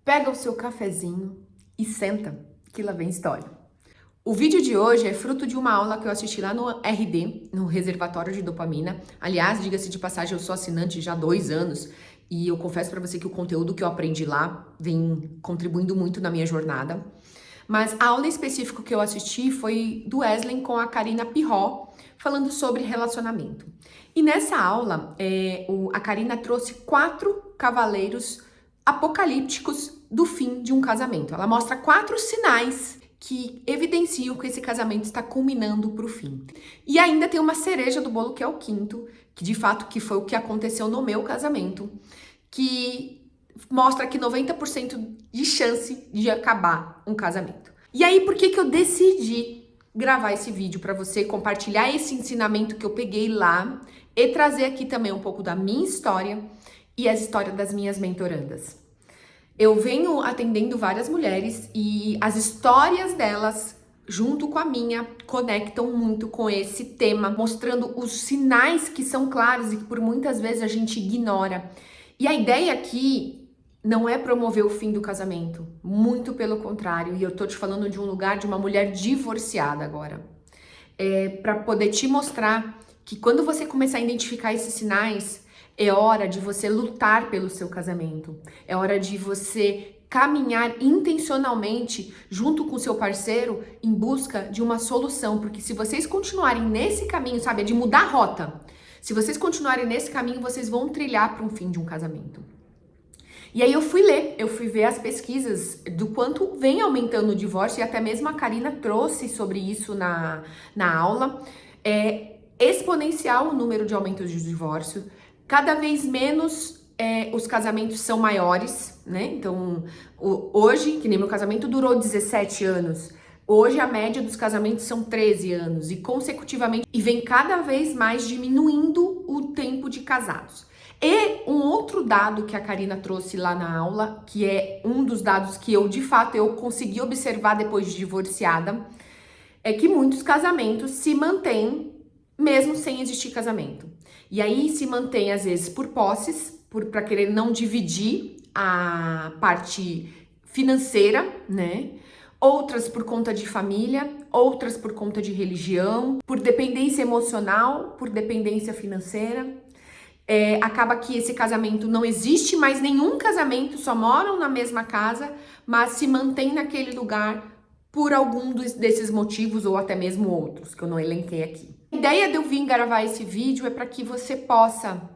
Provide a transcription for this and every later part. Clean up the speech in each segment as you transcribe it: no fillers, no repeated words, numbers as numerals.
Pega o seu cafezinho e senta, que lá vem história. O vídeo de hoje é fruto de uma aula que eu assisti lá no RD, no Reservatório de Dopamina. Aliás, diga-se de passagem, eu sou assinante já há 2 anos e eu confesso pra você que o conteúdo que eu aprendi lá vem contribuindo muito na minha jornada. Mas a aula específica que eu assisti foi do Wesley com a Karina Pirró, falando sobre relacionamento. E nessa aula, a Karina trouxe 4 cavaleiros apocalípticos do fim de um casamento. Ela mostra 4 sinais que evidenciam que esse casamento está culminando para o fim. E ainda tem uma cereja do bolo, que é o 5º, que de fato que foi o que aconteceu no meu casamento, que mostra que 90% de chance de acabar um casamento. E aí, por que eu decidi gravar esse vídeo para você, compartilhar esse ensinamento que eu peguei lá e trazer aqui também um pouco da minha história e a história das minhas mentorandas? Eu venho atendendo várias mulheres e as histórias delas, junto com a minha, conectam muito com esse tema, mostrando os sinais que são claros e que por muitas vezes a gente ignora. E a ideia aqui não é promover o fim do casamento, muito pelo contrário, e eu tô te falando de um lugar de uma mulher divorciada agora. Para poder te mostrar que quando você começar a identificar esses sinais, é hora de você lutar pelo seu casamento. É hora de você caminhar intencionalmente junto com o seu parceiro em busca de uma solução. Porque se vocês continuarem nesse caminho, sabe, é de mudar a rota. Se vocês continuarem nesse caminho, vocês vão trilhar para um fim de um casamento. E aí eu fui ver as pesquisas do quanto vem aumentando o divórcio, e até mesmo a Karina trouxe sobre isso na aula. É exponencial o número de aumentos de divórcio. Cada vez menos os casamentos são maiores, né? Então, hoje, que nem meu casamento durou 17 anos, hoje a média dos casamentos são 13 anos e consecutivamente, e vem cada vez mais diminuindo o tempo de casados. E um outro dado que a Karina trouxe lá na aula, que é um dos dados que eu, de fato, eu consegui observar depois de divorciada, é que muitos casamentos se mantêm mesmo sem existir casamento. E aí se mantém, às vezes, por posses, para querer não dividir a parte financeira, né? Outras por conta de família, outras por conta de religião, por dependência emocional, por dependência financeira. Acaba que esse casamento não existe mais nenhum casamento, só moram na mesma casa, mas se mantém naquele lugar por algum desses motivos ou até mesmo outros, que eu não elenquei aqui. A ideia de eu vir gravar esse vídeo é para que você possa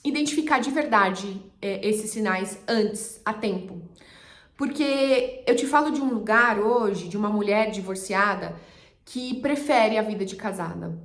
identificar de verdade esses sinais antes, a tempo. Porque eu te falo de um lugar hoje, de uma mulher divorciada, que prefere a vida de casada.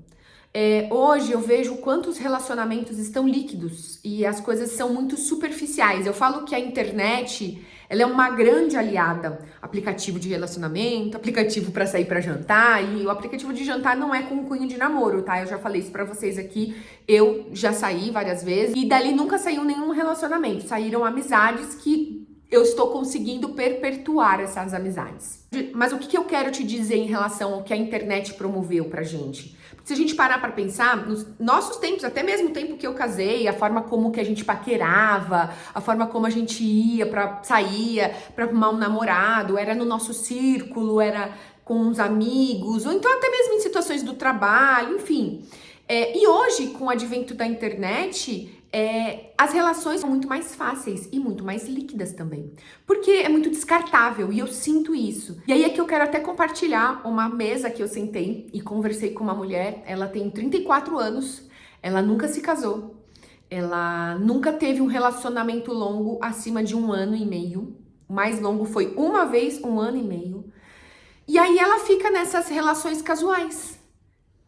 Hoje eu vejo quantos relacionamentos estão líquidos e as coisas são muito superficiais. Eu falo que a internet, ela é uma grande aliada. Aplicativo de relacionamento, aplicativo para sair para jantar, e o aplicativo de jantar não é com um cunho de namoro, tá? Eu já falei isso para vocês aqui. Eu já saí várias vezes e dali nunca saiu nenhum relacionamento. Saíram amizades que eu estou conseguindo perpetuar essas amizades. Mas o que eu quero te dizer em relação ao que a internet promoveu pra gente? Porque se a gente parar pra pensar, nos nossos tempos, até mesmo o tempo que eu casei, a forma como que a gente paquerava, a forma como a gente saía pra arrumar um namorado, era no nosso círculo, era com os amigos, ou então até mesmo em situações do trabalho, enfim. E hoje, com o advento da internet, as relações são muito mais fáceis e muito mais líquidas também. Porque é muito descartável e eu sinto isso. E aí é que eu quero até compartilhar uma mesa que eu sentei e conversei com uma mulher. Ela tem 34 anos, ela nunca se casou, ela nunca teve um relacionamento longo acima de 1 ano e meio. O mais longo foi uma vez, 1 ano e meio. E aí ela fica nessas relações casuais.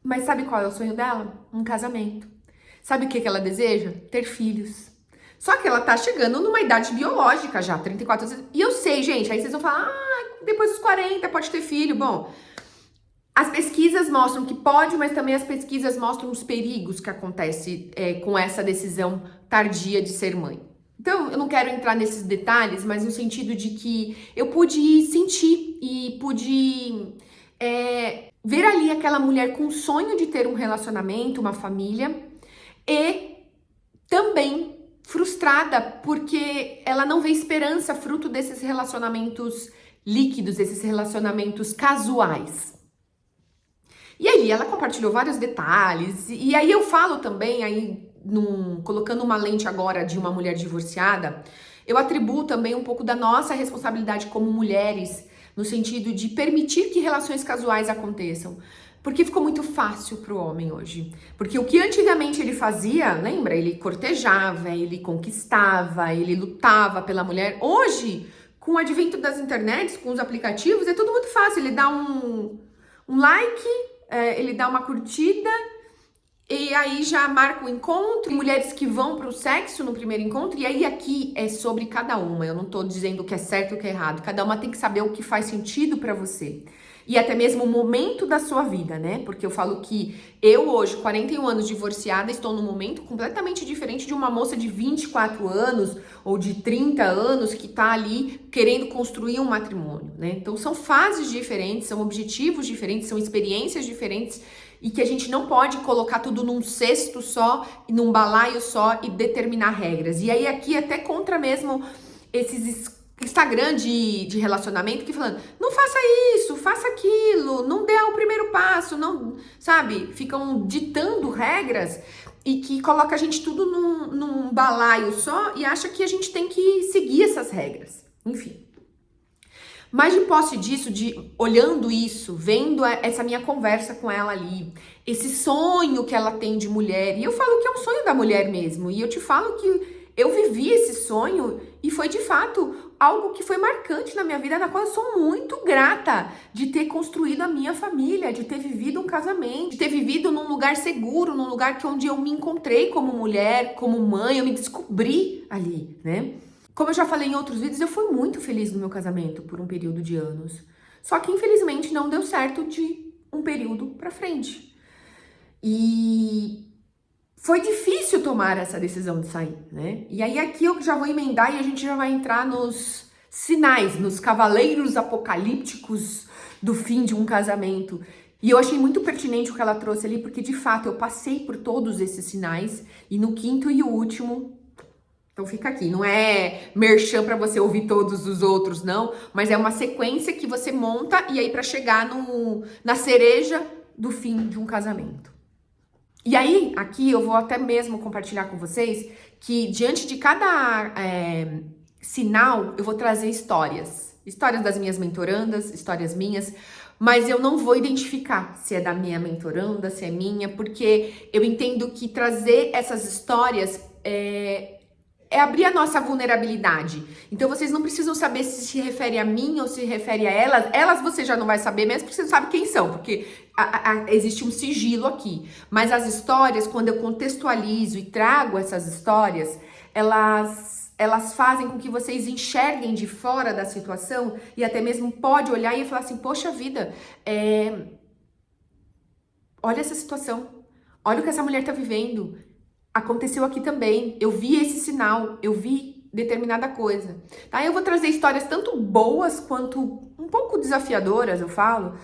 Mas sabe qual é o sonho dela? Um casamento. Sabe o que ela deseja? Ter filhos. Só que ela tá chegando numa idade biológica já, 34 anos. E eu sei, gente, aí vocês vão falar, depois dos 40 pode ter filho. Bom, as pesquisas mostram que pode, mas também as pesquisas mostram os perigos que acontecem com essa decisão tardia de ser mãe. Então, eu não quero entrar nesses detalhes, mas no sentido de que eu pude sentir e pude ver ali aquela mulher com o sonho de ter um relacionamento, uma família, e também frustrada porque ela não vê esperança fruto desses relacionamentos líquidos, esses relacionamentos casuais. E aí ela compartilhou vários detalhes, e aí eu falo também, aí colocando uma lente agora de uma mulher divorciada, eu atribuo também um pouco da nossa responsabilidade como mulheres, no sentido de permitir que relações casuais aconteçam. Porque ficou muito fácil pro homem hoje. Porque o que antigamente ele fazia, lembra? Ele cortejava, ele conquistava, ele lutava pela mulher. Hoje, com o advento das internets, com os aplicativos, é tudo muito fácil. Ele dá um like, ele dá uma curtida, e aí já marca o encontro. Mulheres que vão pro sexo no primeiro encontro, e aí aqui é sobre cada uma. Eu não tô dizendo o que é certo e o que é errado. Cada uma tem que saber o que faz sentido pra você. E até mesmo o momento da sua vida, né? Porque eu falo que eu hoje, 41 anos divorciada, estou num momento completamente diferente de uma moça de 24 anos ou de 30 anos que tá ali querendo construir um matrimônio, né? Então são fases diferentes, são objetivos diferentes, são experiências diferentes e que a gente não pode colocar tudo num cesto só, num balaio só e determinar regras. E aí aqui até contra mesmo esses Instagram de relacionamento que falando, não faça isso, faça aquilo, não dê o primeiro passo, não, sabe? Ficam ditando regras e que coloca a gente tudo num balaio só e acha que a gente tem que seguir essas regras. Enfim. Mas de posse disso, olhando isso, vendo essa minha conversa com ela ali, esse sonho que ela tem de mulher, e eu falo que é um sonho da mulher mesmo, e eu te falo que eu vivi esse sonho e foi de fato algo que foi marcante na minha vida, na qual eu sou muito grata de ter construído a minha família, de ter vivido um casamento, de ter vivido num lugar seguro, num lugar onde eu me encontrei como mulher, como mãe, eu me descobri ali, né? Como eu já falei em outros vídeos, eu fui muito feliz no meu casamento por um período de anos. Só que infelizmente não deu certo de um período pra frente. E foi difícil tomar essa decisão de sair, né? E aí aqui eu já vou emendar e a gente já vai entrar nos sinais, nos cavaleiros apocalípticos do fim de um casamento. E eu achei muito pertinente o que ela trouxe ali, porque de fato eu passei por todos esses sinais e no quinto e último, então fica aqui, não é merchan pra você ouvir todos os outros, não, mas é uma sequência que você monta e aí pra chegar na cereja do fim de um casamento. E aí, aqui eu vou até mesmo compartilhar com vocês que diante de cada sinal, eu vou trazer histórias. Histórias das minhas mentorandas, histórias minhas, mas eu não vou identificar se é da minha mentoranda, se é minha, porque eu entendo que trazer essas histórias é abrir a nossa vulnerabilidade. Então vocês não precisam saber se refere a mim ou se refere a elas. Elas você já não vai saber mesmo porque você não sabe quem são, porque existe um sigilo aqui. Mas as histórias, quando eu contextualizo e trago essas histórias, elas fazem com que vocês enxerguem de fora da situação e até mesmo pode olhar e falar assim, poxa vida, olha essa situação, olha o que essa mulher tá vivendo. Aconteceu aqui também, eu vi esse sinal, eu vi determinada coisa. Tá? Eu vou trazer histórias tanto boas quanto um pouco desafiadoras, eu falo,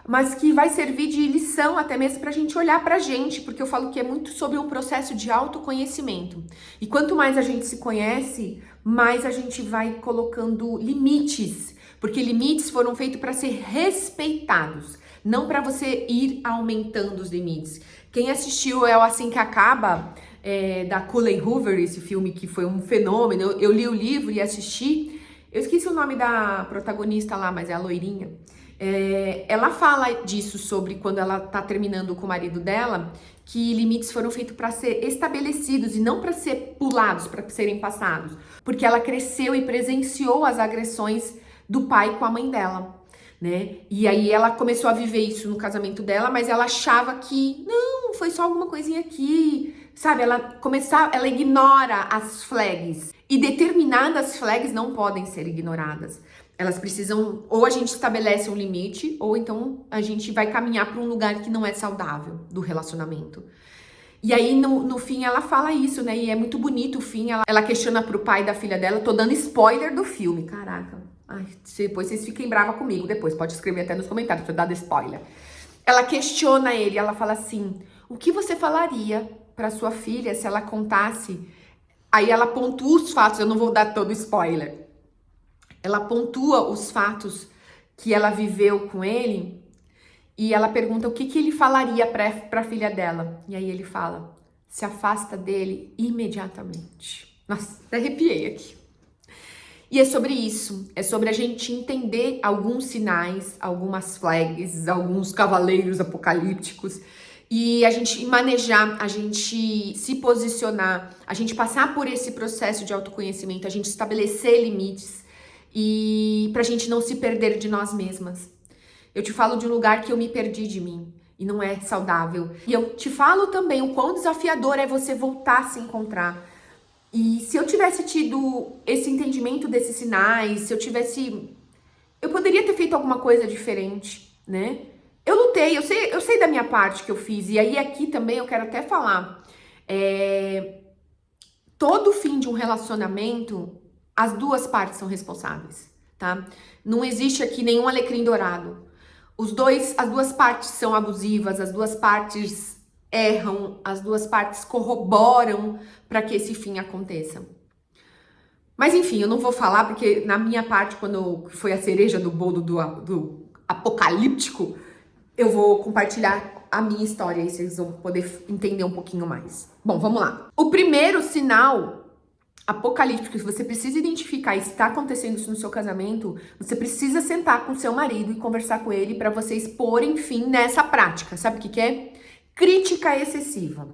mas que vai servir de lição até mesmo pra gente olhar pra gente, porque eu falo que é muito sobre um processo de autoconhecimento. E quanto mais a gente se conhece, mais a gente vai colocando limites, porque limites foram feitos para ser respeitados, não para você ir aumentando os limites. Quem assistiu é o Assim que Acaba, da Colleen Hoover, esse filme que foi um fenômeno. Eu li o livro e assisti. Eu esqueci o nome da protagonista lá, mas é a loirinha. Ela fala disso, sobre quando ela tá terminando com o marido dela, que limites foram feitos para ser estabelecidos e não para ser pulados, para serem passados. Porque ela cresceu e presenciou as agressões do pai com a mãe dela, né? E aí ela começou a viver isso no casamento dela, mas ela achava que não, foi só alguma coisinha aqui, sabe? Ela ignora as flags. E determinadas flags não podem ser ignoradas. Elas precisam, ou a gente estabelece um limite, ou então a gente vai caminhar para um lugar que não é saudável do relacionamento. E aí, no fim, ela fala isso, né? E é muito bonito o fim. Ela questiona pro pai da filha dela. Tô dando spoiler do filme, caraca. Ai, depois vocês fiquem bravas comigo depois. Pode escrever até nos comentários pra eu dar spoiler. Ela questiona ele, ela fala assim, o que você falaria pra sua filha se ela contasse Aí ela pontua os fatos, eu não vou dar todo spoiler. Ela pontua os fatos que ela viveu com ele e ela pergunta o que ele falaria para a filha dela. E aí ele fala, se afasta dele imediatamente. Nossa, até arrepiei aqui. E é sobre isso, é sobre a gente entender alguns sinais, algumas flags, alguns cavaleiros apocalípticos e a gente manejar, a gente se posicionar, a gente passar por esse processo de autoconhecimento, a gente estabelecer limites e pra gente não se perder de nós mesmas. Eu te falo de um lugar que eu me perdi de mim e não é saudável. E eu te falo também o quão desafiador é você voltar a se encontrar. E se eu tivesse tido esse entendimento desses sinais, se eu tivesse... Eu poderia ter feito alguma coisa diferente, né? Eu lutei, eu sei da minha parte que eu fiz. E aí aqui também eu quero até falar. Todo fim de um relacionamento, as duas partes são responsáveis, tá? Não existe aqui nenhum alecrim dourado. As duas partes são abusivas, as duas partes erram, as duas partes corroboram para que esse fim aconteça. Mas enfim, eu não vou falar porque na minha parte, quando foi a cereja do bolo do apocalíptico, eu vou compartilhar a minha história e vocês vão poder entender um pouquinho mais. Bom, vamos lá. O primeiro sinal apocalíptico que você precisa identificar e se está acontecendo isso no seu casamento, você precisa sentar com seu marido e conversar com ele para vocês porem fim nessa prática. Sabe o que é? Crítica excessiva.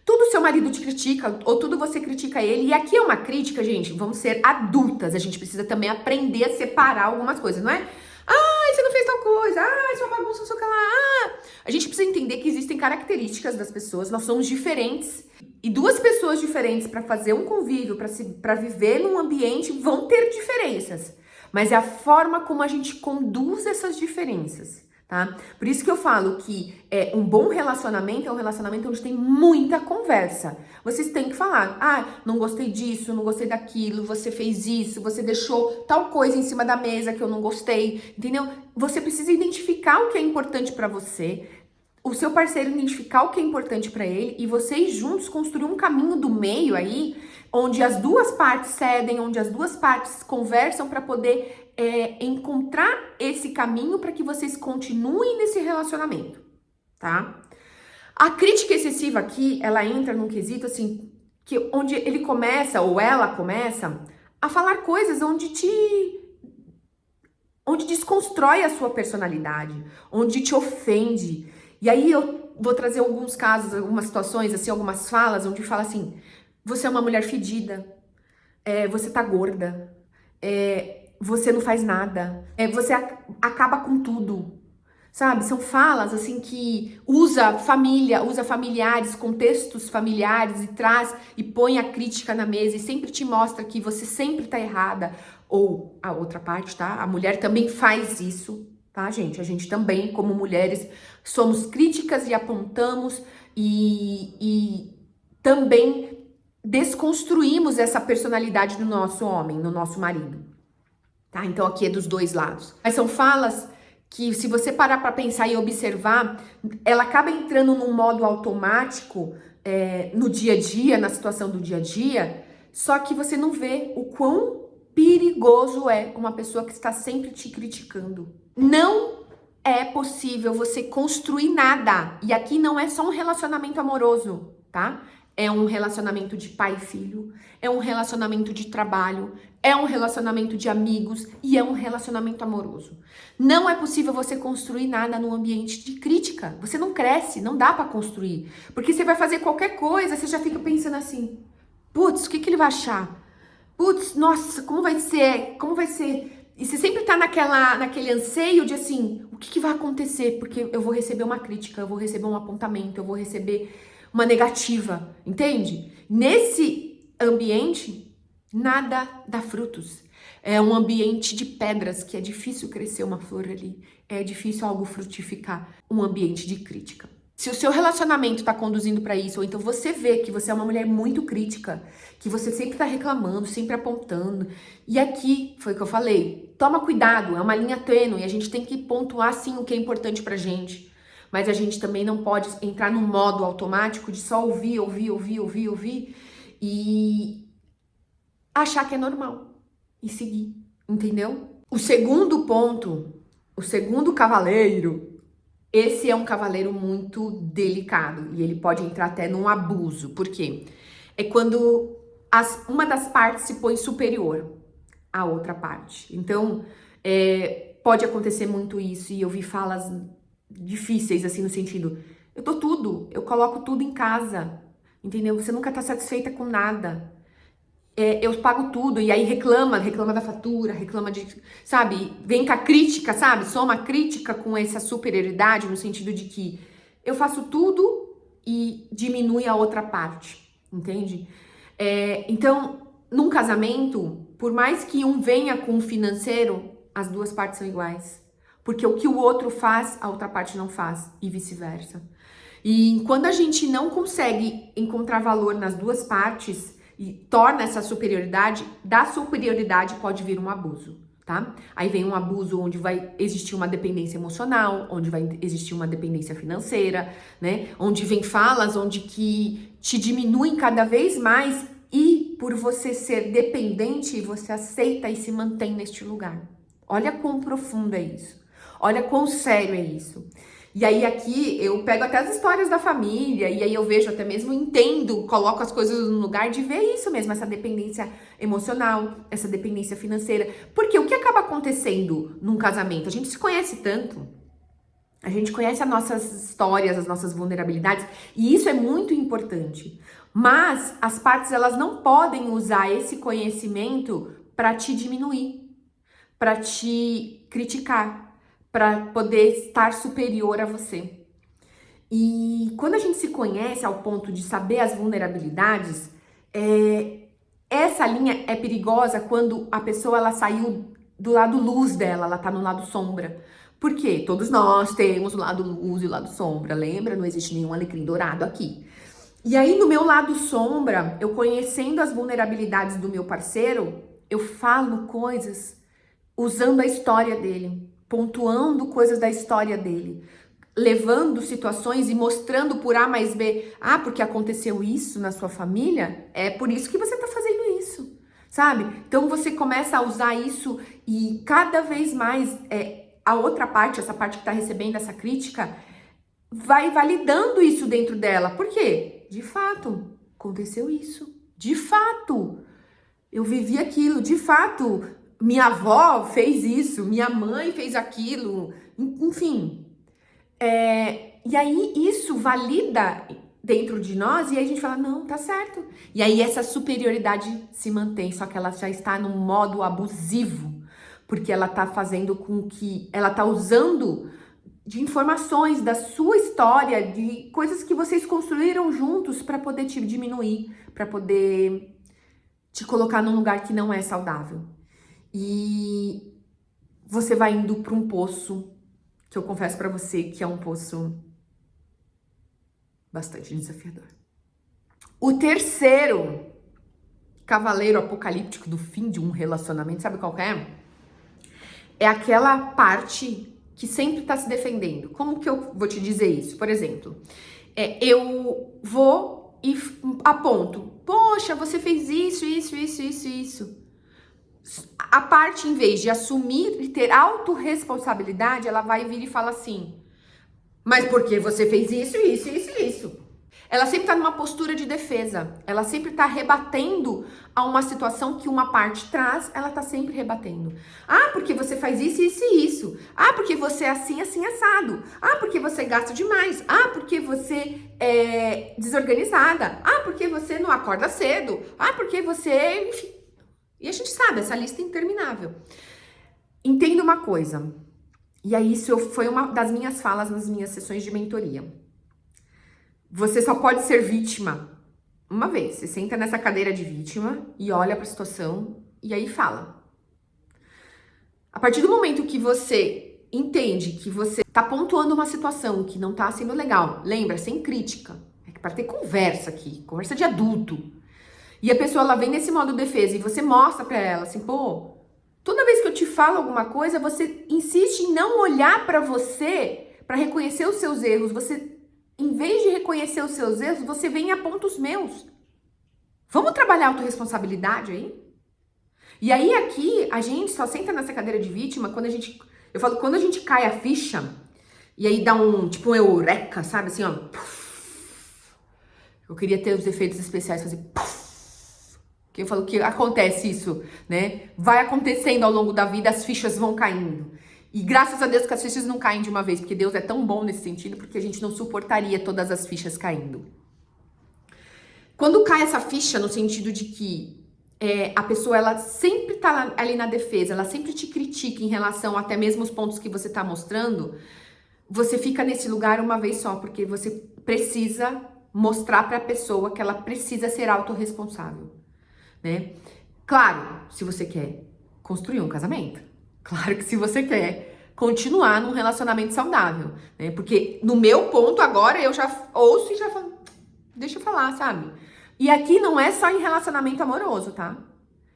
Tudo seu marido te critica, ou tudo você critica ele. E aqui é uma crítica, gente, vamos ser adultas. A gente precisa também aprender a separar algumas coisas, não é? Ai, você não fez tal coisa. Ai, sua bagunça, não sei o que lá. A gente precisa entender que existem características das pessoas. Nós somos diferentes. E duas pessoas diferentes para fazer um convívio, para viver num ambiente, vão ter diferenças. Mas é a forma como a gente conduz essas diferenças. Tá? Por isso que eu falo que um bom relacionamento é um relacionamento onde tem muita conversa. Vocês têm que falar, não gostei disso, não gostei daquilo, você fez isso, você deixou tal coisa em cima da mesa que eu não gostei, entendeu? Você precisa identificar o que é importante para você, o seu parceiro identificar o que é importante para ele e vocês juntos construir um caminho do meio aí, onde as duas partes cedem, onde as duas partes conversam para poder encontrar esse caminho para que vocês continuem nesse relacionamento, tá? A crítica excessiva aqui, ela entra num quesito assim, onde ele começa, ou ela começa, a falar coisas onde desconstrói a sua personalidade, onde te ofende. E aí eu vou trazer alguns casos, algumas situações, assim, algumas falas, onde fala assim, você é uma mulher fedida, você tá gorda, você não faz nada, você acaba com tudo, sabe? São falas, assim, que usa família, usa familiares, contextos familiares e traz e põe a crítica na mesa e sempre te mostra que você sempre tá errada. Ou a outra parte, tá? A mulher também faz isso, tá, gente? A gente também, como mulheres, somos críticas e apontamos e também desconstruímos essa personalidade do nosso homem, no nosso marido. Tá? Então aqui é dos dois lados. Mas são falas que, se você parar para pensar e observar, ela acaba entrando num modo automático no dia a dia, na situação do dia a dia, só que você não vê o quão perigoso é uma pessoa que está sempre te criticando. Não é possível você construir nada. E aqui não é só um relacionamento amoroso, tá? É um relacionamento de pai e filho, é um relacionamento de trabalho, é um relacionamento de amigos e é um relacionamento amoroso. Não é possível você construir nada num ambiente de crítica. Você não cresce, não dá pra construir. Porque você vai fazer qualquer coisa, você já fica pensando assim, putz, o que ele vai achar? Putz, nossa, como vai ser? Como vai ser? E você sempre tá naquele anseio de assim, o que vai acontecer? Porque eu vou receber uma crítica, eu vou receber um apontamento, eu vou receber uma negativa, entende? Nesse ambiente, nada dá frutos. É um ambiente de pedras que é difícil crescer uma flor ali. É difícil algo frutificar. Um ambiente de crítica. Se o seu relacionamento está conduzindo para isso, ou então você vê que você é uma mulher muito crítica, que você sempre está reclamando, sempre apontando, e aqui foi o que eu falei, toma cuidado, é uma linha tênue, a gente tem que pontuar sim o que é importante pra gente, mas a gente também não pode entrar no modo automático de só ouvir, e achar que é normal e seguir, entendeu? O segundo ponto, o segundo cavaleiro, esse é um cavaleiro muito delicado e ele pode entrar até num abuso. Por quê? É quando uma das partes se põe superior à outra parte. Então, pode acontecer muito isso e eu vi falas difíceis, assim, no sentido, eu dou tudo, eu coloco tudo em casa, entendeu? Você nunca tá satisfeita com nada. Eu pago tudo, e aí reclama da fatura, reclama de, sabe, vem com a crítica, sabe, soma a crítica com essa superioridade, no sentido de que eu faço tudo e diminui a outra parte, entende? Então, num casamento, por mais que um venha com o financeiro, as duas partes são iguais, porque o que o outro faz, a outra parte não faz, e vice-versa. E quando a gente não consegue encontrar valor nas duas partes, e torna essa superioridade, da superioridade pode vir um abuso, tá? Aí vem um abuso onde vai existir uma dependência emocional, onde vai existir uma dependência financeira, né? Onde vem falas onde que te diminuem cada vez mais e por você ser dependente, você aceita e se mantém neste lugar. Olha quão profundo é isso. Olha quão sério é isso. E aí aqui eu pego até as histórias da família, e aí eu vejo até mesmo, entendo, coloco as coisas no lugar de ver isso mesmo, essa dependência emocional, essa dependência financeira. Porque o que acaba acontecendo num casamento? A gente se conhece tanto, a gente conhece as nossas histórias, as nossas vulnerabilidades, e isso é muito importante. Mas as partes, elas não podem usar esse conhecimento para te diminuir, para te criticar, para poder estar superior a você. E quando a gente se conhece ao ponto de saber as vulnerabilidades, essa linha é perigosa quando a pessoa ela saiu do lado luz dela, ela tá no lado sombra. Por quê? Todos nós temos o lado luz e o lado sombra, lembra? Não existe nenhum alecrim dourado aqui. E aí no meu lado sombra, eu conhecendo as vulnerabilidades do meu parceiro, eu falo coisas usando a história dele, pontuando coisas da história dele, levando situações e mostrando por A mais B. Ah, porque aconteceu isso na sua família? É por isso que você tá fazendo isso, sabe? Então você começa a usar isso e cada vez mais a outra parte, essa parte que tá recebendo essa crítica, vai validando isso dentro dela. Por quê? De fato, aconteceu isso. De fato, eu vivi aquilo. De fato, minha avó fez isso, minha mãe fez aquilo, enfim. E aí isso valida dentro de nós e aí a gente fala, não, tá certo. E aí essa superioridade se mantém, só que ela já está num modo abusivo, porque ela tá fazendo com que, ela tá usando de informações da sua história, de coisas que vocês construíram juntos para poder te diminuir, para poder te colocar num lugar que não é saudável. E você vai indo para um poço, que eu confesso para você que é um poço bastante desafiador. O terceiro cavaleiro apocalíptico do fim de um relacionamento, sabe qual é? É aquela parte que sempre tá se defendendo. Como que eu vou te dizer isso? Por exemplo, eu vou e aponto, poxa, você fez isso. A parte, em vez de assumir e ter autorresponsabilidade, ela vai vir e fala assim, mas por que você fez isso? Ela sempre tá numa postura de defesa, ela sempre tá rebatendo a uma situação que uma parte traz, ela tá sempre rebatendo. Ah, porque você faz isso. Ah, porque você é assim, assado. Ah, porque você gasta demais. Ah, porque você é desorganizada. Ah, porque você não acorda cedo. Ah, porque você... Enfim. E a gente sabe, essa lista é interminável. Entenda uma coisa, e aí isso foi uma das minhas falas nas minhas sessões de mentoria. Você só pode ser vítima uma vez. Você senta nessa cadeira de vítima e olha para a situação e aí fala. A partir do momento que você entende que você tá pontuando uma situação que não tá sendo legal, lembra, sem crítica, é para ter conversa aqui, conversa de adulto. E a pessoa, ela vem nesse modo defesa e você mostra pra ela assim, pô, toda vez que eu te falo alguma coisa, você insiste em não olhar pra você, pra reconhecer os seus erros. Você, em vez de reconhecer os seus erros, você vem e aponta os meus. Vamos trabalhar a autorresponsabilidade aí? E aí aqui a gente só senta nessa cadeira de vítima quando eu falo, quando a gente cai a ficha, e aí dá um eureka, sabe, assim, ó. Eu queria ter os efeitos especiais, fazer que eu falo que acontece isso, né? Vai acontecendo ao longo da vida, as fichas vão caindo. E graças a Deus que as fichas não caem de uma vez, porque Deus é tão bom nesse sentido, porque a gente não suportaria todas as fichas caindo. Quando cai essa ficha, no sentido de que a pessoa, ela sempre tá ali na defesa, ela sempre te critica em relação até mesmo os pontos que você tá mostrando, você fica nesse lugar uma vez só, porque você precisa mostrar para a pessoa que ela precisa ser autorresponsável, né? Claro, se você quer construir um casamento, claro que se você quer continuar num relacionamento saudável, né? Porque no meu ponto agora eu já ouço e já falo, deixa eu falar, sabe? E aqui não é só em relacionamento amoroso, tá?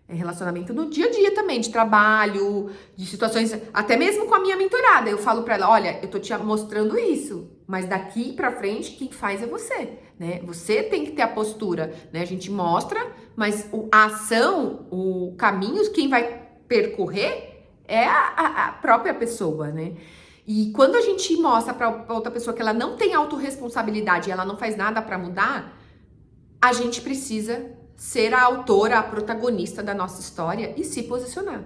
É relacionamento no dia a dia também, de trabalho, de situações, até mesmo com a minha mentorada. Eu falo pra ela, olha, eu tô te mostrando isso, mas daqui pra frente quem faz é você, né? Você tem que ter a postura, né? A gente mostra, mas a ação, o caminho, quem vai percorrer é a própria pessoa, né? E quando a gente mostra pra outra pessoa que ela não tem autorresponsabilidade e ela não faz nada pra mudar, a gente precisa ser a autora, a protagonista da nossa história e se posicionar,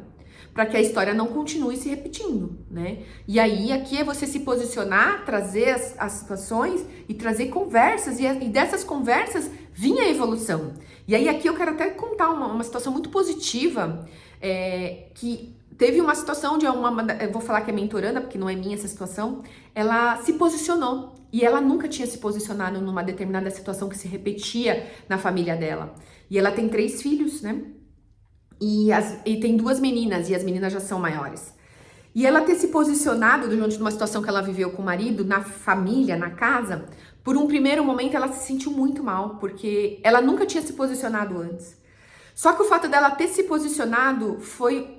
para que a história não continue se repetindo, né? E aí, aqui é você se posicionar, trazer as situações e trazer conversas, e dessas conversas vinha a evolução. E aí, aqui eu quero até contar uma situação muito positiva, que teve uma situação de eu vou falar que é mentoranda, porque não é minha essa situação, ela se posicionou, e ela nunca tinha se posicionado numa determinada situação que se repetia na família dela. E ela tem 3 filhos, né? E tem 2 meninas, e as meninas já são maiores. E ela ter se posicionado diante de uma situação que ela viveu com o marido, na família, na casa, por um primeiro momento ela se sentiu muito mal, porque ela nunca tinha se posicionado antes. Só que o fato dela ter se posicionado foi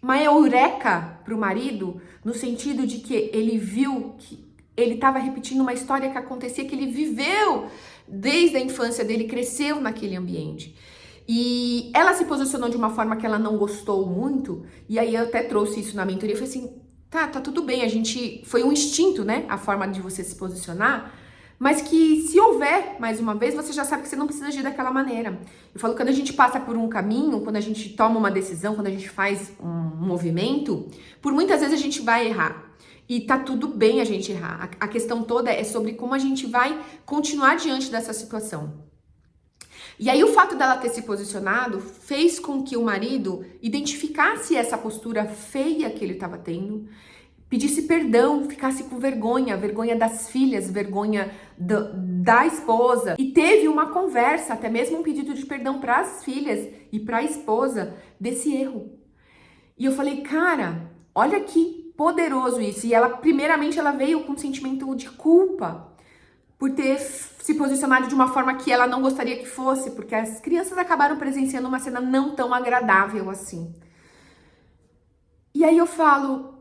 uma eureka pro marido, no sentido de que ele viu que ele estava repetindo uma história que acontecia, que ele viveu desde a infância dele, cresceu naquele ambiente. E ela se posicionou de uma forma que ela não gostou muito, e aí eu até trouxe isso na mentoria, eu falei assim, tá tudo bem, foi um instinto, né, a forma de você se posicionar, mas que se houver, mais uma vez, você já sabe que você não precisa agir daquela maneira. Eu falo, quando a gente passa por um caminho, quando a gente toma uma decisão, quando a gente faz um movimento, por muitas vezes a gente vai errar. E tá tudo bem a gente errar. A questão toda é sobre como a gente vai continuar diante dessa situação. E aí o fato dela ter se posicionado fez com que o marido identificasse essa postura feia que ele estava tendo, pedisse perdão, ficasse com vergonha das filhas, vergonha da esposa, e teve uma conversa, até mesmo um pedido de perdão para as filhas e para a esposa desse erro. E eu falei, cara, olha que poderoso isso. E ela, primeiramente, ela veio com um sentimento de culpa por ter se posicionado de uma forma que ela não gostaria que fosse, porque as crianças acabaram presenciando uma cena não tão agradável assim. E aí eu falo,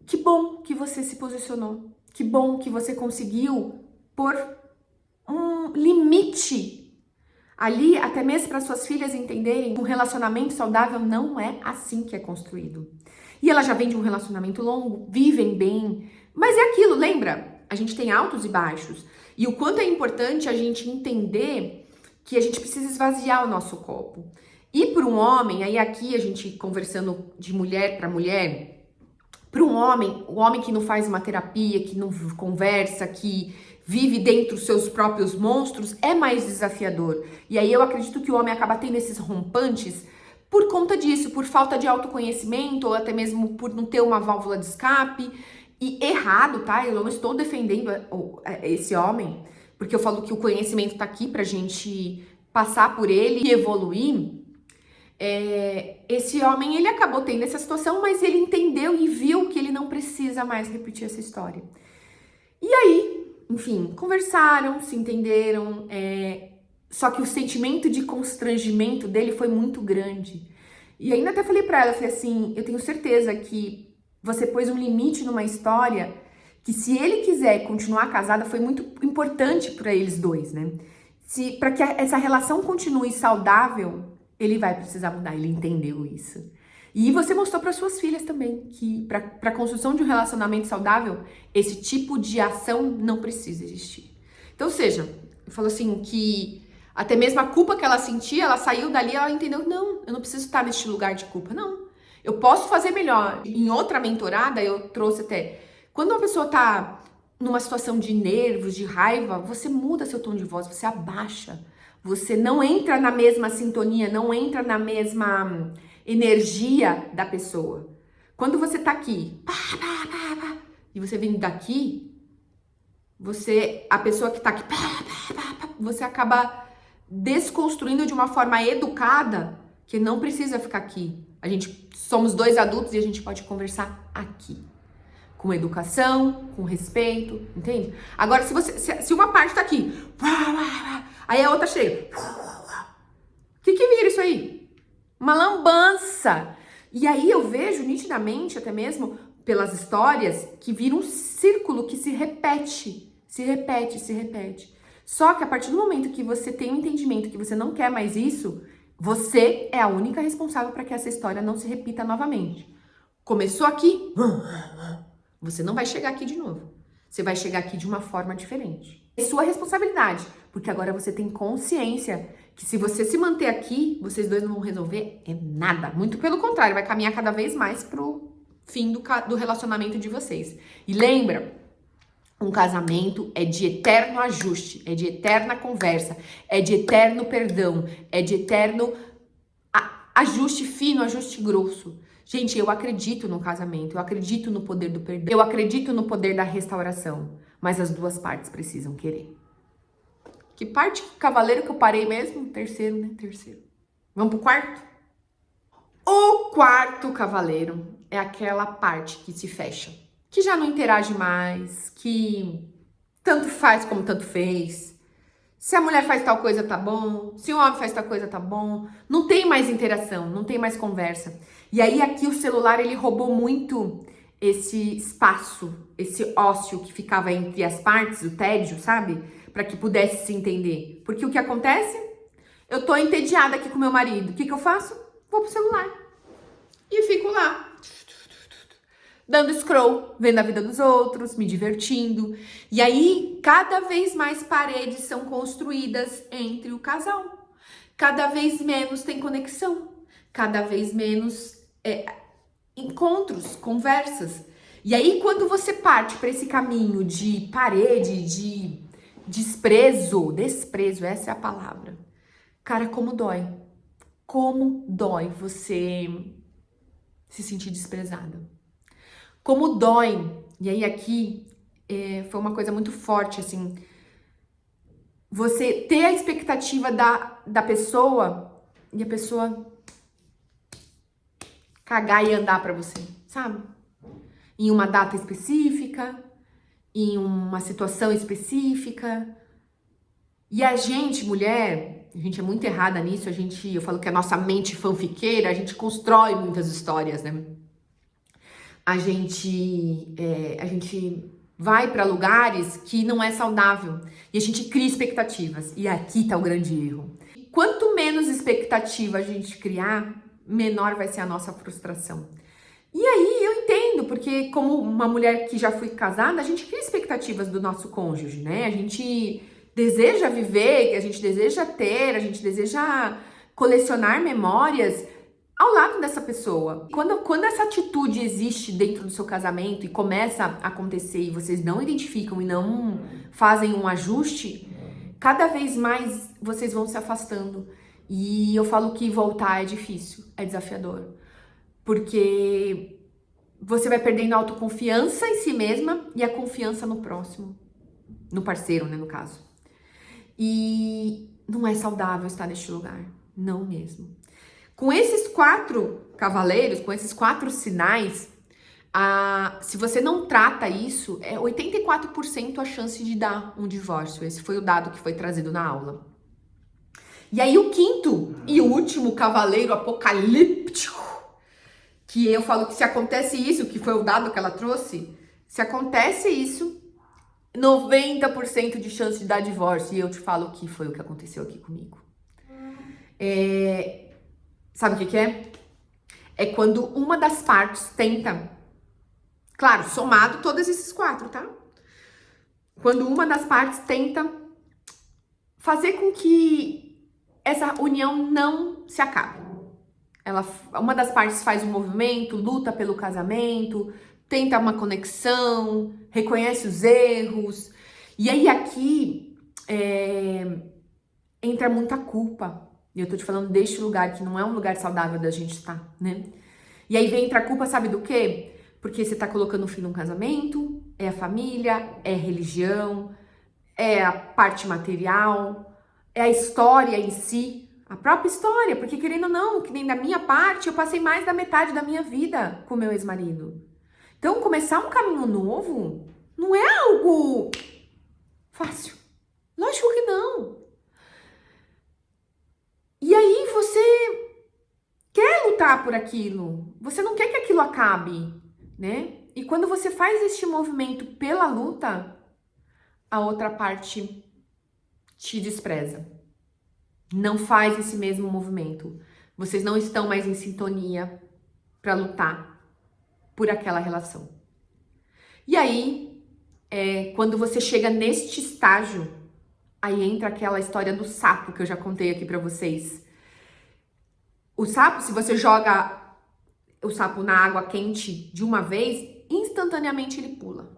que bom que você se posicionou, que bom que você conseguiu pôr um limite ali, até mesmo para suas filhas entenderem que um relacionamento saudável não é assim que é construído. E ela já vem de um relacionamento longo, vivem bem, mas é aquilo, lembra? A gente tem altos e baixos. E o quanto é importante a gente entender que a gente precisa esvaziar o nosso copo. E para um homem, aí aqui a gente conversando de mulher para mulher, para um homem, o homem que não faz uma terapia, que não conversa, que vive dentro dos seus próprios monstros, é mais desafiador. E aí eu acredito que o homem acaba tendo esses rompantes por conta disso, por falta de autoconhecimento, ou até mesmo por não ter uma válvula de escape. E errado, tá? Eu não estou defendendo esse homem, porque eu falo que o conhecimento tá aqui pra gente passar por ele e evoluir. Esse homem, ele acabou tendo essa situação, mas ele entendeu e viu que ele não precisa mais repetir essa história. E aí, enfim, conversaram, se entenderam, só que o sentimento de constrangimento dele foi muito grande. E ainda até falei pra ela, falei assim, eu tenho certeza que você pôs um limite numa história que, se ele quiser continuar casada, foi muito importante para eles dois, né? para que essa relação continue saudável, ele vai precisar mudar. Ele entendeu isso. E você mostrou para suas filhas também que para a construção de um relacionamento saudável, esse tipo de ação não precisa existir. Então, seja, falou assim que até mesmo a culpa que ela sentia, ela saiu dali, ela entendeu, não, eu não preciso estar neste lugar de culpa, não. Eu posso fazer melhor. Em outra mentorada, eu trouxe até, quando uma pessoa tá numa situação de nervos, de raiva, você muda seu tom de voz, você abaixa. Você não entra na mesma sintonia, não entra na mesma energia da pessoa. Quando você tá aqui, e você vem daqui, a pessoa que tá aqui, você acaba desconstruindo de uma forma educada, que não precisa ficar aqui. A gente somos dois adultos e a gente pode conversar aqui. Com educação, com respeito, entende? Agora, se uma parte tá aqui, aí a outra chega. O que vira isso aí? Uma lambança. E aí eu vejo nitidamente, até mesmo pelas histórias, que vira um círculo que se repete. Só que a partir do momento que você tem um entendimento que você não quer mais isso, você é a única responsável para que essa história não se repita novamente. Começou aqui, você não vai chegar aqui de novo. Você vai chegar aqui de uma forma diferente. É sua responsabilidade, porque agora você tem consciência que se você se manter aqui, vocês dois não vão resolver nada. Muito pelo contrário, vai caminhar cada vez mais pro fim do relacionamento de vocês. E lembra, um casamento é de eterno ajuste, é de eterna conversa, é de eterno perdão, é de eterno ajuste fino, ajuste grosso. Gente, eu acredito no casamento, eu acredito no poder do perdão, eu acredito no poder da restauração, mas as duas partes precisam querer. Que parte cavaleiro que eu parei mesmo? Terceiro, né? Terceiro. Vamos pro quarto? O quarto cavaleiro é aquela parte que se fecha, que já não interage mais, que tanto faz como tanto fez. Se a mulher faz tal coisa, tá bom. Se o homem faz tal coisa, tá bom. Não tem mais interação, não tem mais conversa. E aí aqui o celular, ele roubou muito esse espaço, esse ócio que ficava entre as partes, o tédio, sabe? Para que pudesse se entender. Porque o que acontece? Eu tô entediada aqui com meu marido. O que eu faço? Vou pro celular. E fico lá, dando scroll, vendo a vida dos outros, me divertindo. E aí, cada vez mais paredes são construídas entre o casal. Cada vez menos tem conexão. Cada vez menos encontros, conversas. E aí, quando você parte para esse caminho de parede, de desprezo, essa é a palavra. Cara, como dói. Como dói você se sentir desprezada. Como dói, e aí aqui foi uma coisa muito forte, assim, você ter a expectativa da pessoa e a pessoa cagar e andar pra você, sabe? Em uma data específica, em uma situação específica. E a gente, mulher, a gente é muito errada nisso, eu falo que a nossa mente fanfiqueira, a gente constrói muitas histórias, né? A gente vai para lugares que não é saudável e a gente cria expectativas. E aqui tá o grande erro. Quanto menos expectativa a gente criar, menor vai ser a nossa frustração. E aí eu entendo, porque como uma mulher que já foi casada, a gente cria expectativas do nosso cônjuge, né? A gente deseja viver, a gente deseja ter, a gente deseja colecionar memórias ao lado dessa pessoa. Quando essa atitude existe dentro do seu casamento e começa a acontecer e vocês não identificam e não fazem um ajuste, cada vez mais vocês vão se afastando. E eu falo que voltar é difícil, é desafiador. Porque você vai perdendo a autoconfiança em si mesma e a confiança no próximo. No parceiro, né, no caso. E não é saudável estar neste lugar. Não mesmo. Com esses 4 cavaleiros, com esses 4 sinais, se você não trata isso, é 84% a chance de dar um divórcio. Esse foi o dado que foi trazido na aula. E aí o 5º e último cavaleiro apocalíptico, que eu falo que se acontece isso, que foi o dado que ela trouxe, se acontece isso, 90% de chance de dar divórcio. E eu te falo que foi o que aconteceu aqui comigo. Sabe o que é? É quando uma das partes tenta, claro, somado todos esses 4, tá? Quando uma das partes tenta fazer com que essa união não se acabe. Uma das partes faz um movimento, luta pelo casamento, tenta uma conexão, reconhece os erros. E aí aqui entra muita culpa. E eu tô te falando deste lugar, que não é um lugar saudável da gente estar, né? E aí entra a culpa, sabe do quê? Porque você tá colocando um fim num casamento, é a família, é a religião, é a parte material, é a história em si, a própria história. Porque querendo ou não, que nem da minha parte, eu passei mais da metade da minha vida com meu ex-marido. Então, começar um caminho novo não é algo fácil. Lógico que não. E aí você quer lutar por aquilo. Você não quer que aquilo acabe, né? E quando você faz este movimento pela luta, a outra parte te despreza. Não faz esse mesmo movimento. Vocês não estão mais em sintonia para lutar por aquela relação. E aí, quando você chega neste estágio, aí entra aquela história do sapo que eu já contei aqui pra vocês. O sapo, se você joga o sapo na água quente de uma vez, instantaneamente ele pula.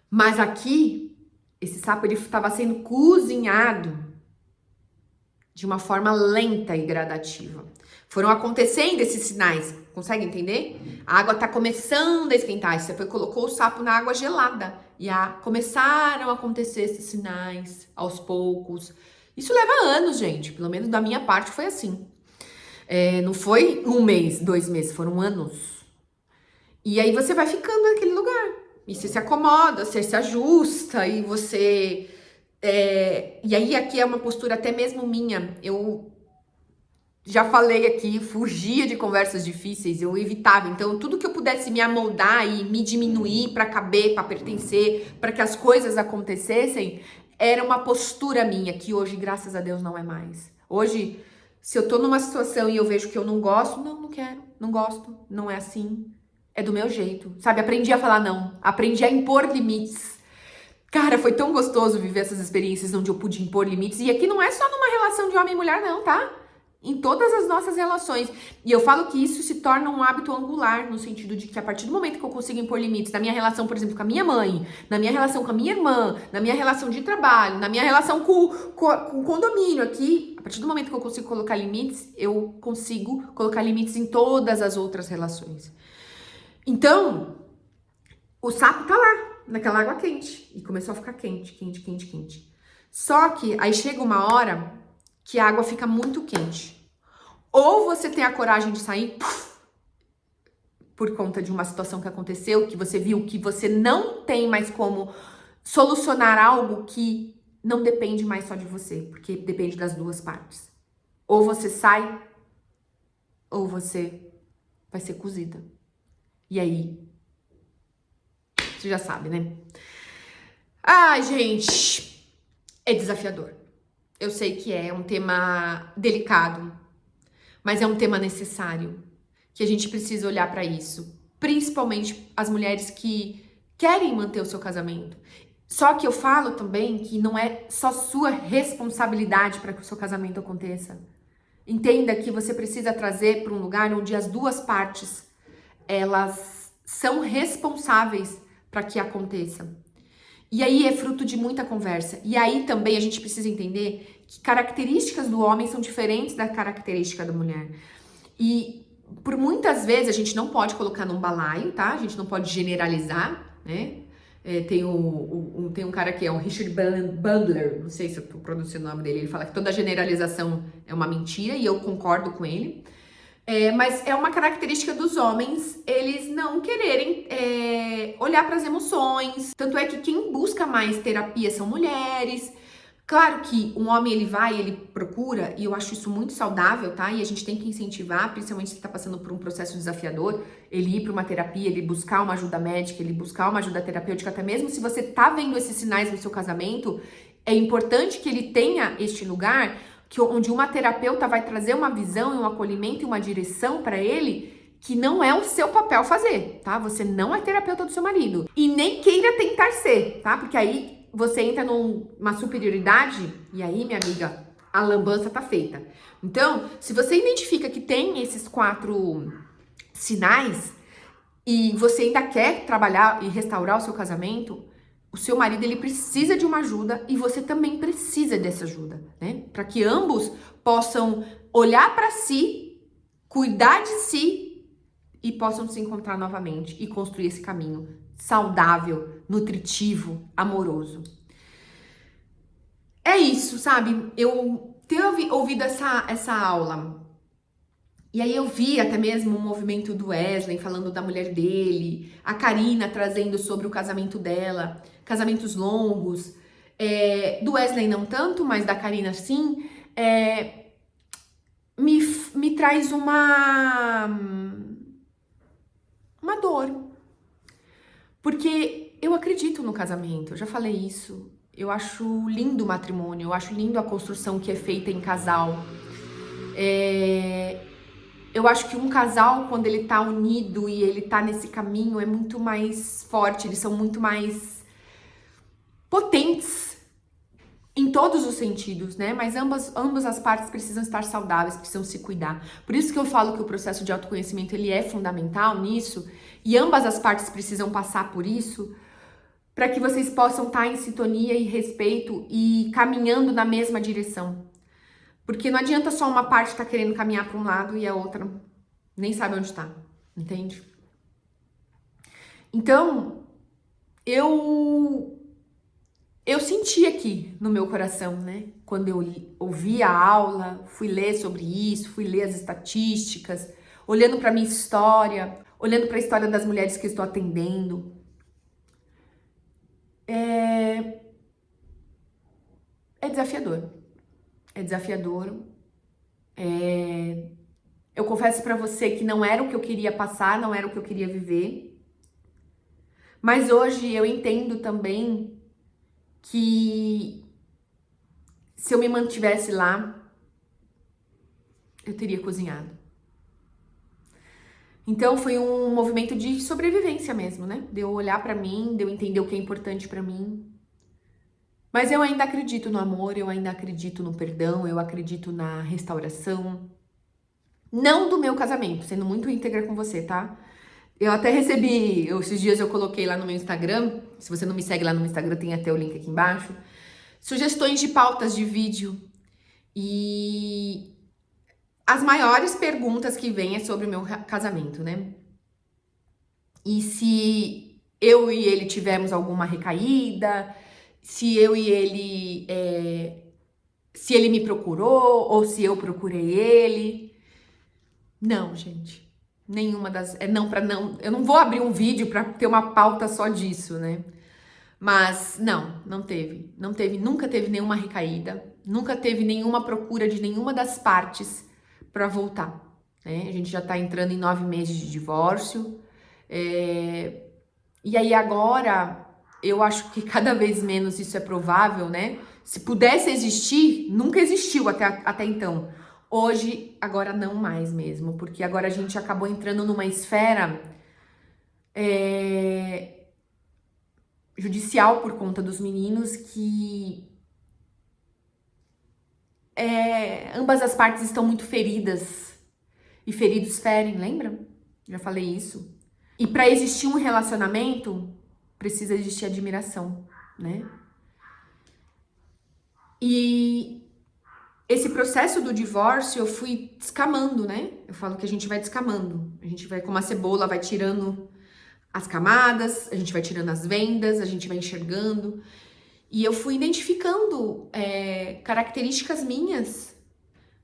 Mas aqui, esse sapo ele estava sendo cozinhado de uma forma lenta e gradativa. Foram acontecendo esses sinais, consegue entender? A água tá começando a esquentar, você colocou o sapo na água gelada e começaram a acontecer esses sinais aos poucos. Isso leva anos, gente, pelo menos da minha parte foi assim. Não foi 1 mês, 2 meses, foram anos. E aí você vai ficando naquele lugar, e você se acomoda, você se ajusta, e você... E aí aqui é uma postura até mesmo minha, eu já falei aqui, fugia de conversas difíceis, eu evitava. Então, tudo que eu pudesse me amoldar e me diminuir para caber, para pertencer, para que as coisas acontecessem, era uma postura minha, que hoje, graças a Deus, não é mais. Hoje, se eu tô numa situação e eu vejo que eu não gosto, não quero, não gosto, não é assim, é do meu jeito, sabe? Aprendi a falar não, aprendi a impor limites. Cara, foi tão gostoso viver essas experiências onde eu pude impor limites. E aqui não é só numa relação de homem e mulher, não, tá? Em todas as nossas relações. E eu falo que isso se torna um hábito angular, no sentido de que a partir do momento que eu consigo impor limites, na minha relação, por exemplo, com a minha mãe, na minha relação com a minha irmã, na minha relação de trabalho, na minha relação com o condomínio aqui, a partir do momento que eu consigo colocar limites, eu consigo colocar limites em todas as outras relações. Então, o sapo tá lá, naquela água quente, e começou a ficar quente, quente, quente, quente. Só que aí chega uma hora que a água fica muito quente. Ou você tem a coragem de sair por conta de uma situação que aconteceu, que você viu que você não tem mais como solucionar algo que não depende mais só de você, porque depende das duas partes. Ou você sai, ou você vai ser cozida. E aí, você já sabe, né? Ai, gente, é desafiador. Eu sei que é um tema delicado, mas é um tema necessário, que a gente precisa olhar para isso, principalmente as mulheres que querem manter o seu casamento. Só que eu falo também que não é só sua responsabilidade para que o seu casamento aconteça. Entenda que você precisa trazer para um lugar onde as duas partes, elas são responsáveis para que aconteça. E aí é fruto de muita conversa. E aí também a gente precisa entender que características do homem são diferentes da característica da mulher. E por muitas vezes a gente não pode colocar num balaio, tá? A gente não pode generalizar, né? Tem um cara que é o Richard Bandler, não sei se eu tô pronunciando o nome dele, ele fala que toda generalização é uma mentira, e eu concordo com ele. Mas é uma característica dos homens eles não quererem olhar para as emoções. Tanto é que quem busca mais terapia são mulheres. Claro que um homem, ele procura, e eu acho isso muito saudável, tá? E a gente tem que incentivar, principalmente se ele tá passando por um processo desafiador, ele ir para uma terapia, ele buscar uma ajuda médica, ele buscar uma ajuda terapêutica, até mesmo se você tá vendo esses sinais no seu casamento, é importante que ele tenha este lugar onde uma terapeuta vai trazer uma visão, um acolhimento e uma direção para ele que não é o seu papel fazer, tá? Você não é terapeuta do seu marido. E nem queira tentar ser, tá? Porque aí você entra numa superioridade e aí, minha amiga, a lambança tá feita. Então, se você identifica que tem esses 4 sinais e você ainda quer trabalhar e restaurar o seu casamento, o seu marido, ele precisa de uma ajuda e você também precisa dessa ajuda, né? Para que ambos possam olhar para si, cuidar de si e possam se encontrar novamente e construir esse caminho saudável, nutritivo, amoroso. É isso, sabe? Eu ter ouvido essa aula, e aí eu vi até mesmo o movimento do Wesley falando da mulher dele, a Karina trazendo sobre o casamento dela, casamentos longos, do Wesley não tanto, mas da Karina sim, me traz uma dor. Porque eu acredito no casamento, eu já falei isso. Eu acho lindo o matrimônio, eu acho lindo a construção que é feita em casal. Eu acho que um casal, quando ele tá unido e ele tá nesse caminho, é muito mais forte, eles são muito mais potentes em todos os sentidos, né? Mas ambas as partes precisam estar saudáveis, precisam se cuidar. Por isso que eu falo que o processo de autoconhecimento, ele é fundamental nisso, e ambas as partes precisam passar por isso, para que vocês possam estar em sintonia e respeito e caminhando na mesma direção. Porque não adianta só uma parte estar querendo caminhar para um lado e a outra nem sabe onde está, entende? Então, eu senti aqui no meu coração, né? Quando eu ouvi a aula, fui ler sobre isso, fui ler as estatísticas, olhando para minha história, olhando para a história das mulheres que eu estou atendendo. É desafiador. É desafiador. Eu confesso pra você que não era o que eu queria passar, não era o que eu queria viver. Mas hoje eu entendo também que se eu me mantivesse lá, eu teria cozinhado. Então foi um movimento de sobrevivência mesmo, né? De eu olhar pra mim, de eu entender o que é importante pra mim. Mas eu ainda acredito no amor, eu ainda acredito no perdão, eu acredito na restauração. Não do meu casamento, sendo muito íntegra com você, tá? Eu até recebi, esses dias eu coloquei lá no meu Instagram, se você não me segue lá no meu Instagram, tem até o link aqui embaixo, sugestões de pautas de vídeo. E as maiores perguntas que vêm é sobre o meu casamento, né? E se eu e ele tivemos alguma recaída, se eu e ele, se ele me procurou ou se eu procurei ele. Não, gente. Nenhuma das. Não para não. Eu não vou abrir um vídeo para ter uma pauta só disso, né? Mas não teve. Não teve, nunca teve nenhuma recaída, nunca teve nenhuma procura de nenhuma das partes para voltar. Né? A gente já tá entrando em 9 meses de divórcio. E aí agora eu acho que cada vez menos isso é provável, né? Se pudesse existir, nunca existiu até então. Hoje, agora não mais mesmo, porque agora a gente acabou entrando numa esfera judicial por conta dos meninos que ambas as partes estão muito feridas e feridos ferem, lembra? Já falei isso. E para existir um relacionamento, precisa existir admiração, né? E esse processo do divórcio eu fui descamando, né? Eu falo que a gente vai descamando. A gente vai, como uma cebola, vai tirando as camadas, a gente vai tirando as vendas, a gente vai enxergando. E eu fui identificando características minhas,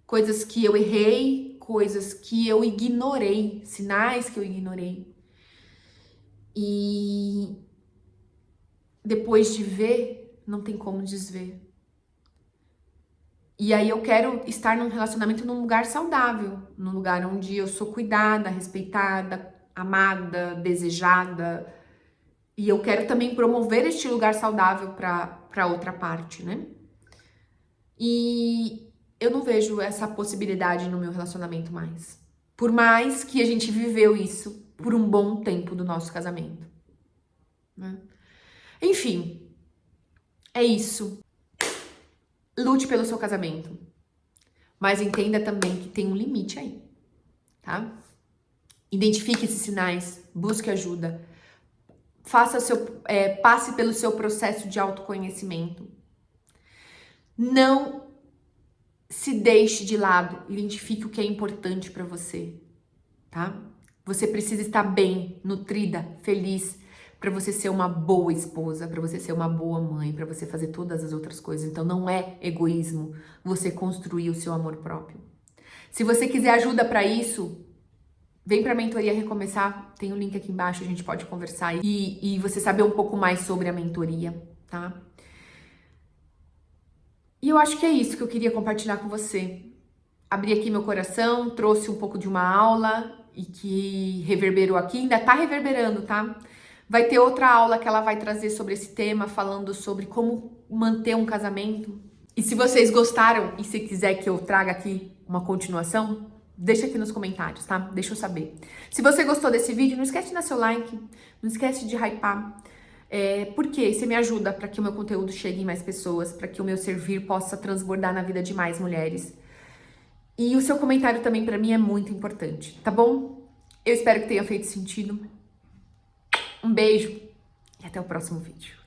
coisas que eu errei, coisas que eu ignorei, sinais que eu ignorei. E depois de ver, não tem como desver. E aí eu quero estar num relacionamento num lugar saudável, num lugar onde eu sou cuidada, respeitada, amada, desejada. E eu quero também promover este lugar saudável para outra parte, né? E eu não vejo essa possibilidade no meu relacionamento mais. Por mais que a gente viveu isso por um bom tempo do nosso casamento, né? Enfim, é isso. Lute pelo seu casamento, mas entenda também que tem um limite aí, tá? Identifique esses sinais, busque ajuda, passe pelo seu processo de autoconhecimento. Não se deixe de lado, identifique o que é importante para você, tá? Você precisa estar bem, nutrida, feliz, para você ser uma boa esposa, para você ser uma boa mãe, para você fazer todas as outras coisas. Então não é egoísmo você construir o seu amor próprio. Se você quiser ajuda para isso, vem para a mentoria Recomeçar, tem o link aqui embaixo, a gente pode conversar e você saber um pouco mais sobre a mentoria, tá? E eu acho que é isso que eu queria compartilhar com você. Abri aqui meu coração, trouxe um pouco de uma aula e que reverberou aqui, ainda tá reverberando, tá? Vai ter outra aula que ela vai trazer sobre esse tema, falando sobre como manter um casamento. E se vocês gostaram e se quiser que eu traga aqui uma continuação, deixa aqui nos comentários, tá? Deixa eu saber. Se você gostou desse vídeo, não esquece de dar seu like, não esquece de hypar. Porque você me ajuda para que o meu conteúdo chegue em mais pessoas, para que o meu servir possa transbordar na vida de mais mulheres. E o seu comentário também para mim é muito importante, tá bom? Eu espero que tenha feito sentido. Um beijo e até o próximo vídeo.